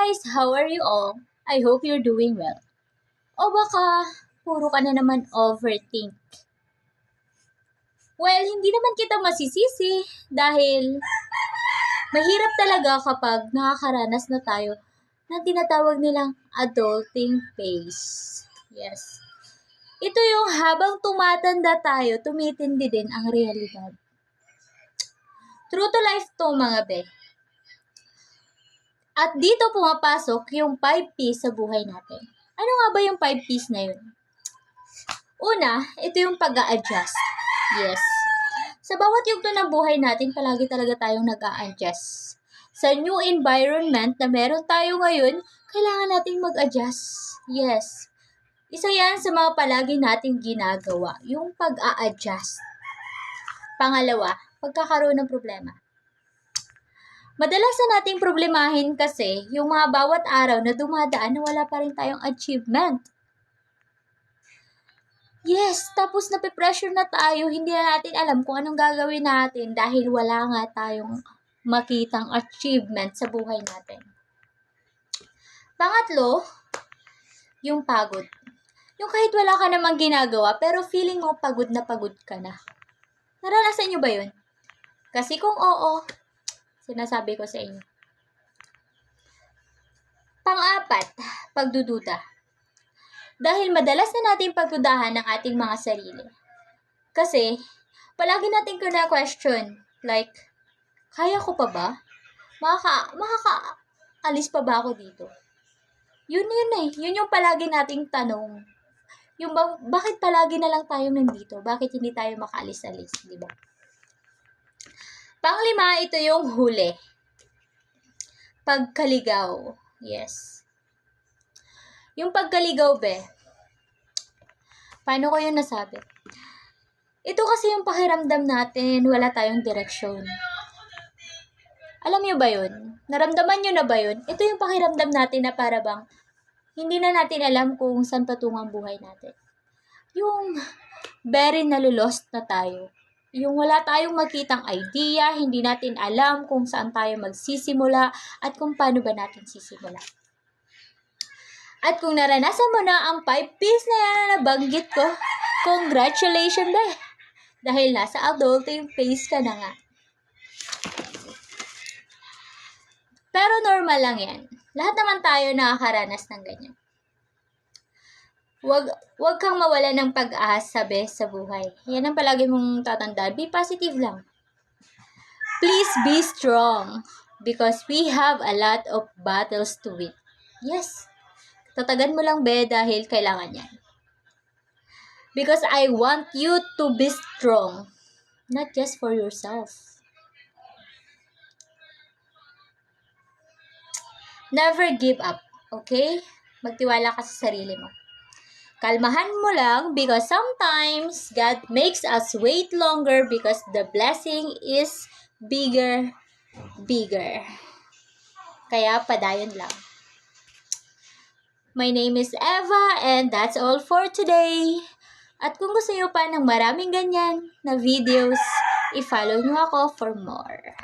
guys! How are you all? I hope you're doing well. O baka, puro ka na naman overthink. Well, hindi naman kita masisisi dahil mahirap talaga kapag nakakaranas na tayo ng tinatawag nilang adulting phase. Yes. Ito yung habang tumatanda tayo, tumitindi din ang realidad. True to life to mga be. At dito pumapasok yung 5Ps sa buhay natin. Ano nga ba yung 5Ps na yun? Una, ito yung pag-a-adjust. Yes. Sa bawat yugto ng buhay natin, palagi talaga tayong nag-a-adjust. Sa new environment na meron tayo ngayon, kailangan nating mag-adjust. Yes. Isa yan sa mga palagi nating ginagawa, yung pag-a-adjust. Pangalawa, pagkakaroon ng problema. Madalas na nating problemahin kasi yung mga bawat araw na dumadaan na wala pa rin tayong achievement. Yes, tapos nape-pressure na tayo, hindi na natin alam kung anong gagawin natin dahil wala nga tayong makitang achievement sa buhay natin. Pangatlo, yung pagod. Yung kahit wala ka namang ginagawa pero feeling mo pagod ka na. Naranasan nyo ba yun? Kasi kung oo, sinasabi ko sa inyo. Pang-apat, pagdududa. Dahil madalas na natin pagdudahan ng ating mga sarili. Kasi, palagi natin question, like, kaya ko pa ba? Makaka-alis pa ba ako dito? Yun eh. Yun yung palagi nating tanong. Yung bakit palagi na lang tayo nandito? Bakit hindi tayo makaalis-alis, di ba? Panglima, ito yung huli. Pagkaligaw. Yes. Yung pagkaligaw, be. Paano ko yun nasabi? Ito kasi yung pakiramdam natin, wala tayong direksyon. Alam nyo ba yun? Naramdaman nyo na ba yun? Ito yung pakiramdam natin na para bang hindi na natin alam kung saan patungo ang buhay natin. Yung very nalulost na tayo. Yung wala tayong makitang idea, hindi natin alam kung saan tayo magsisimula at kung paano ba natin sisimula. At kung naranasan mo na ang 5Ps na yan na nabanggit ko, congratulations be! Dahil nasa adulting phase ka na nga. Pero normal lang yan. Lahat naman tayo nakakaranas ng ganyan. Wag kang mawala ng pag-asa be sa buhay. Yan ang palagi mong tatandaan. Be positive lang. Please be strong because we have a lot of battles to win. Yes. Tatagan mo lang be dahil kailangan yan. Because I want you to be strong. Not just for yourself. Never give up. Okay? Magtiwala ka sa sarili mo. Kalmahan mo lang because sometimes God makes us wait longer because the blessing is bigger. Kaya padayon lang. My name is Eva and that's all for today. At kung gusto nyo pa ng maraming ganyan na videos, i-follow nyo ako for more.